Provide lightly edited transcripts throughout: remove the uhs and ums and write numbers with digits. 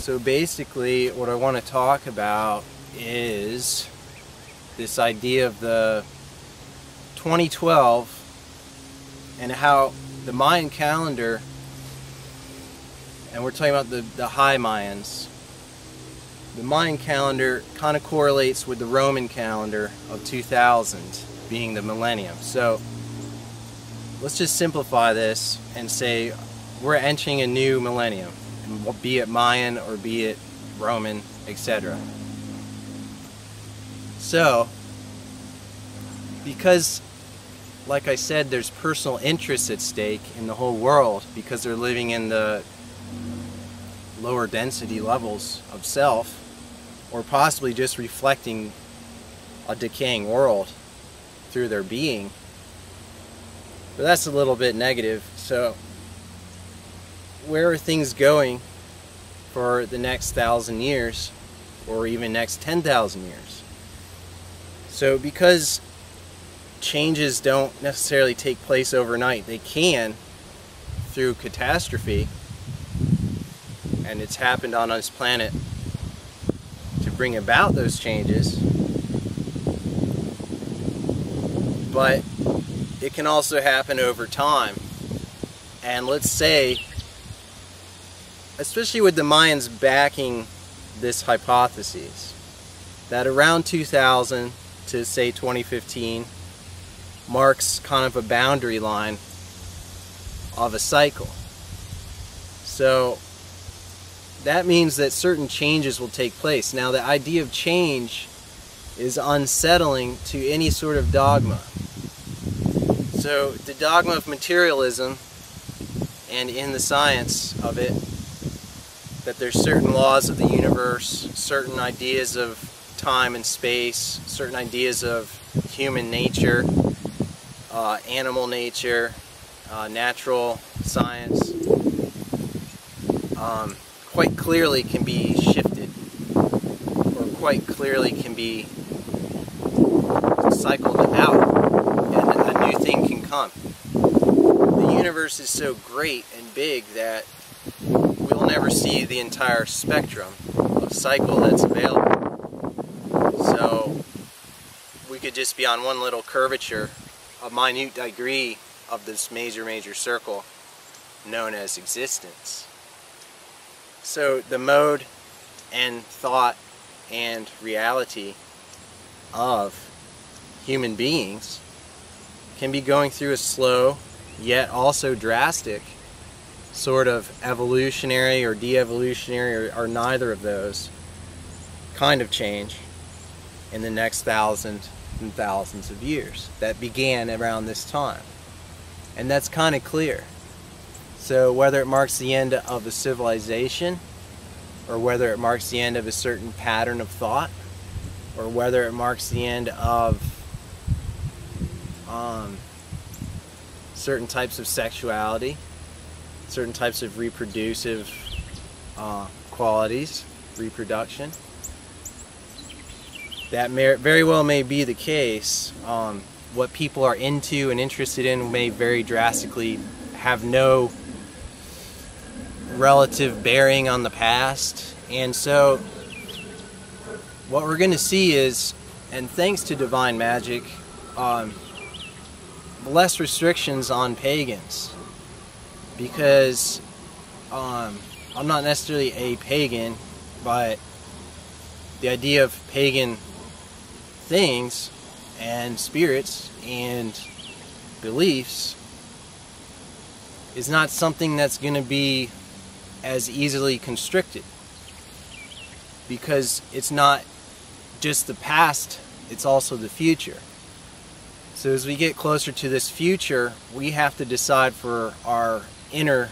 So basically what I want to talk about is this idea of the 2012 and how the Mayan calendar, and we're talking about the high Mayans, the Mayan calendar kind of correlates with the Roman calendar of 2000 being the millennium. So let's just simplify this and say we're entering a new millennium, be it Mayan or be it Roman, etc. So, because, like I said, there's personal interests at stake in the whole world because they're living in the lower density levels of self, or possibly just reflecting a decaying world through their being. But that's a little bit negative. So where are things going for the next 1,000 years, or even next 10,000 years? So because changes don't necessarily take place overnight, they can through catastrophe, and it's happened on this planet to bring about those changes, but it can also happen over time. And let's say, especially with the Mayans backing this hypothesis, that around 2000 to say 2015 marks kind of a boundary line of a cycle. So that means that certain changes will take place. Now, the idea of change is unsettling to any sort of dogma. So the dogma of materialism, and in the science of it, that there's certain laws of the universe, certain ideas of time and space, certain ideas of human nature, animal nature, natural science, quite clearly can be shifted, or quite clearly can be cycled out, and a new thing can come. The universe is so great and big that we'll never see the entire spectrum of cycle that's available. So we could just be on one little curvature, a minute degree of this major circle known as existence. So the mode and thought and reality of human beings can be going through a slow yet also drastic sort of evolutionary or de-evolutionary, or neither of those, kind of change in the next thousands and thousands of years that began around this time. And that's kind of clear. So whether it marks the end of a civilization, or whether it marks the end of a certain pattern of thought, or whether it marks the end of certain types of sexuality, certain types of reproducive qualities, reproduction, that very well may be the case. What people are into and interested in may very drastically have no relative bearing on the past. And so what we're going to see is, and thanks to divine magic, less restrictions on pagans, because I'm not necessarily a pagan, but the idea of pagan things and spirits and beliefs is not something that's going to be as easily constricted, because it's not just the past, it's also the future. So as we get closer to this future, we have to decide for our inner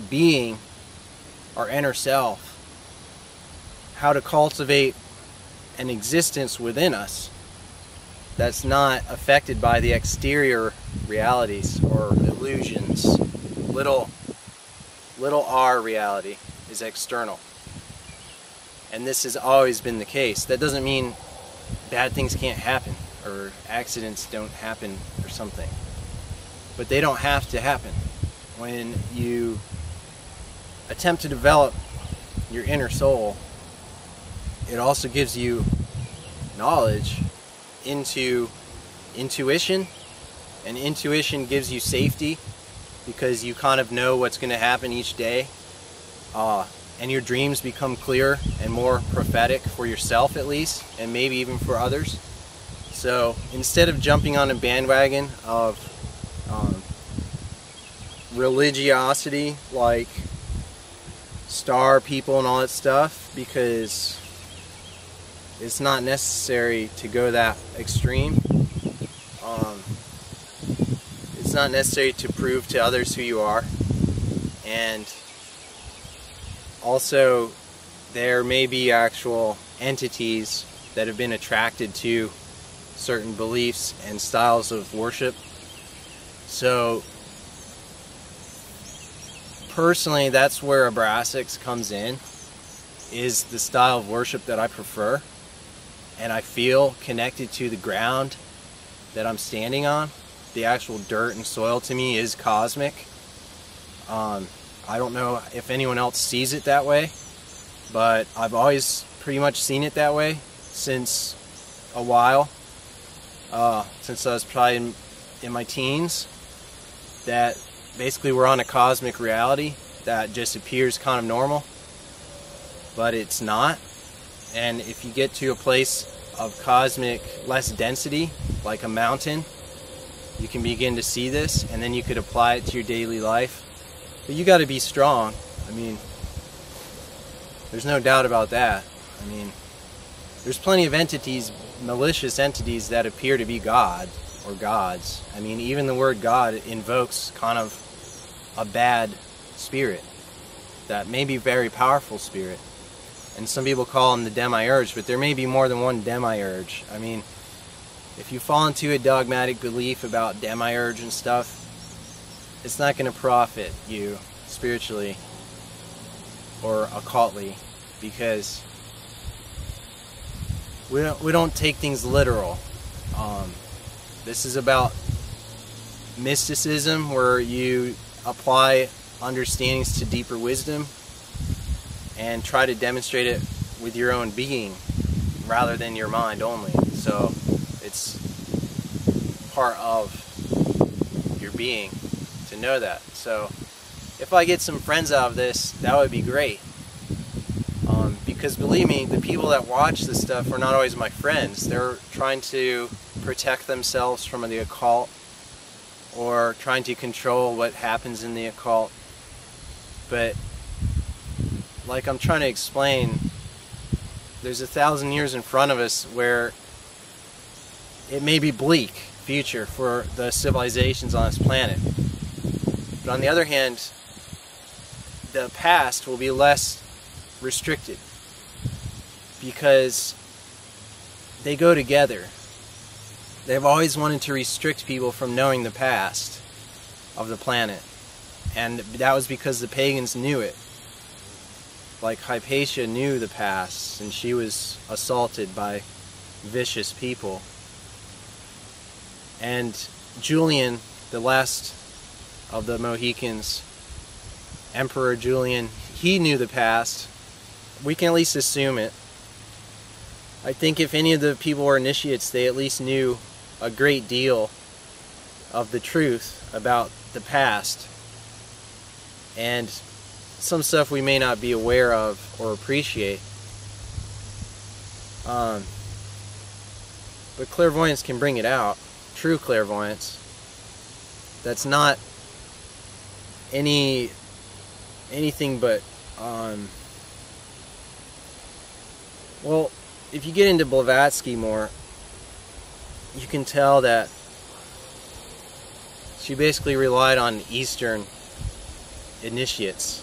being, our inner self, how to cultivate an existence within us that's not affected by the exterior realities or illusions. Little r reality is external. And this has always been the case. That doesn't mean bad things can't happen, or accidents don't happen or something. But they don't have to happen. When you attempt to develop your inner soul, it also gives you knowledge into intuition, and intuition gives you safety because you kind of know what's going to happen each day, and your dreams become clearer and more prophetic for yourself at least, and maybe even for others. So instead of jumping on a bandwagon of religiosity like star people and all that stuff, because it's not necessary to go that extreme. It's not necessary to prove to others who you are. And also, there may be actual entities that have been attracted to certain beliefs and styles of worship. So personally, that's where Abrasax comes in, is the style of worship that I prefer, and I feel connected to the ground that I'm standing on. The actual dirt and soil to me is cosmic. I don't know if anyone else sees it that way, but I've always pretty much seen it that way since a while, since I was probably in my teens, that basically we're on a cosmic reality that just appears kind of normal, but it's not. And if you get to a place of cosmic less density, like a mountain, you can begin to see this, and then you could apply it to your daily life. But you got to be strong. I mean, there's no doubt about that. I mean, there's plenty of entities, malicious entities, that appear to be God or gods. I mean, even the word God invokes kind of a bad spirit that may be a very powerful spirit. And some people call them the demiurge, but there may be more than one demiurge. I mean, if you fall into a dogmatic belief about demiurge and stuff, it's not going to profit you spiritually or occultly, because we don't take things literal. This is about mysticism, where you apply understandings to deeper wisdom and try to demonstrate it with your own being rather than your mind only. So it's part of your being to know that. So if I get some friends out of this, that would be great. Because believe me, the people that watch this stuff are not always my friends. They're trying to protect themselves from the occult, or trying to control what happens in the occult. But like I'm trying to explain, there's 1,000 years in front of us where it may be bleak future for the civilizations on this planet. But on the other hand, the past will be less restricted, because they go together. They've always wanted to restrict people from knowing the past of the planet, and that was because the pagans knew it. Like Hypatia knew the past, and she was assaulted by vicious people. And Julian, the last of the Mohicans, Emperor Julian, he knew the past. We can at least assume it. I think if any of the people were initiates, they at least knew a great deal of the truth about the past, and some stuff we may not be aware of or appreciate. But clairvoyance can bring it out. True clairvoyance. That's not anything but well, if you get into Blavatsky more, you can tell that she basically relied on Eastern initiates.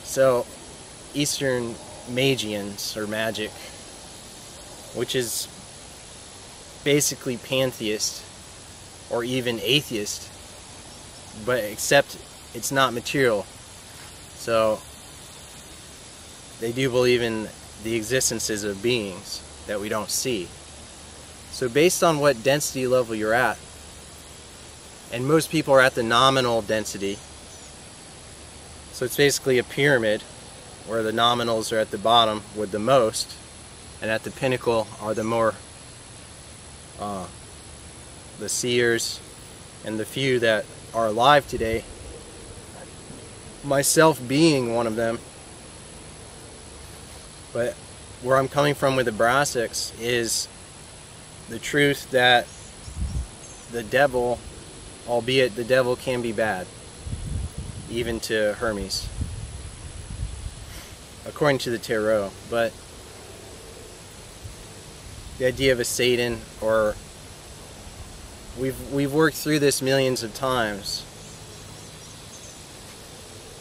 So, Eastern Magians, or magic, which is basically pantheist, or even atheist, but except it's not material. So, they do believe in the existences of beings that we don't see. So based on what density level you're at, and most people are at the nominal density, so it's basically a pyramid where the nominals are at the bottom with the most, and at the pinnacle are the more the seers and the few that are alive today, myself being one of them. But where I'm coming from with ABRASAX is the truth that the devil, albeit the devil can be bad, even to Hermes, according to the tarot. But the idea of a Satan, or we've worked through this millions of times,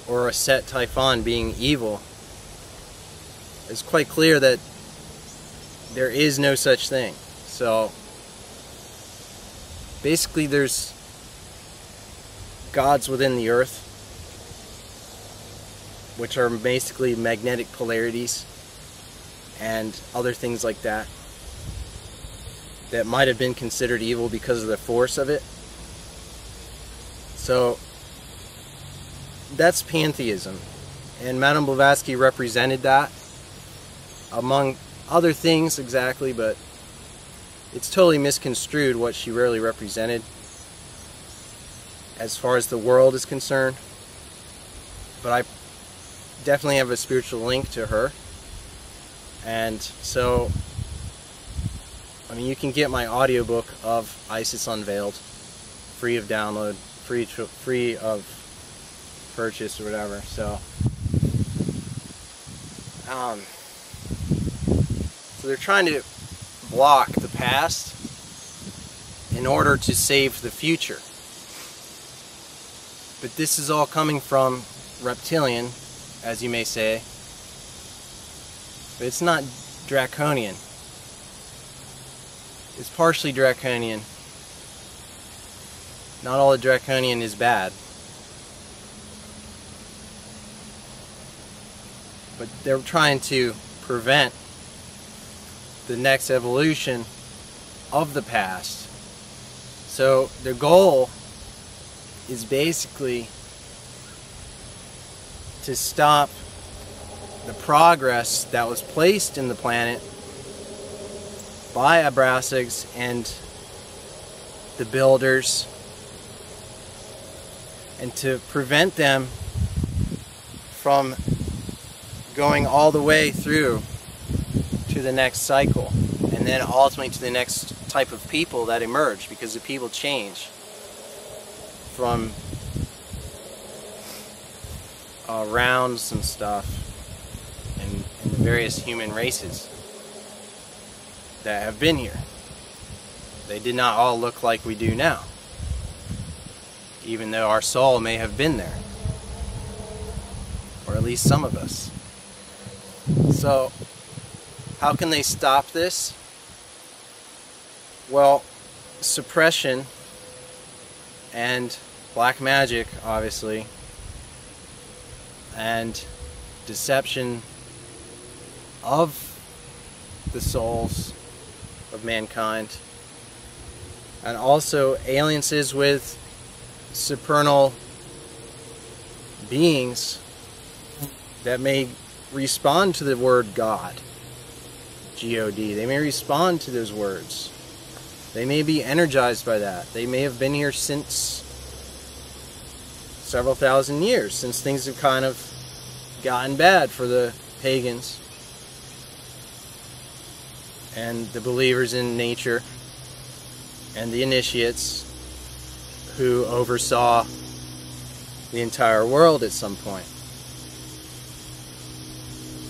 or a Set Typhon being evil, it's quite clear that there is no such thing. So basically there's gods within the earth, which are basically magnetic polarities and other things like that, that might have been considered evil because of the force of it. So that's pantheism, and Madame Blavatsky represented that, among other things exactly, but it's totally misconstrued what she really represented as far as the world is concerned. But I definitely have a spiritual link to her, and so I mean, you can get my audiobook of Isis Unveiled free of download, free of purchase or whatever. So so they're trying to block the past in order to save the future. But this is all coming from reptilian, as you may say. But it's not draconian. It's partially draconian. Not all the draconian is bad. But they're trying to prevent the next evolution of the past. So their goal is basically to stop the progress that was placed in the planet by ABRASAX and the builders, and to prevent them from going all the way through to the next cycle, and then ultimately to the next type of people that emerge, because the people change from rounds and stuff and the various human races that have been here. They did not all look like we do now, even though our soul may have been there, or at least some of us. So how can they stop this? Well, suppression and black magic, obviously, and deception of the souls of mankind, and also alliances with supernal beings that may respond to the word God, G-O-D. They may respond to those words. They may be energized by that. They may have been here since several thousand years, since things have kind of gotten bad for the pagans and the believers in nature and the initiates who oversaw the entire world at some point.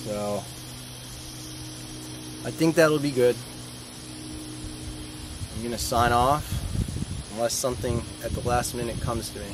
So I think that'll be good. I'm going to sign off unless something at the last minute comes to me.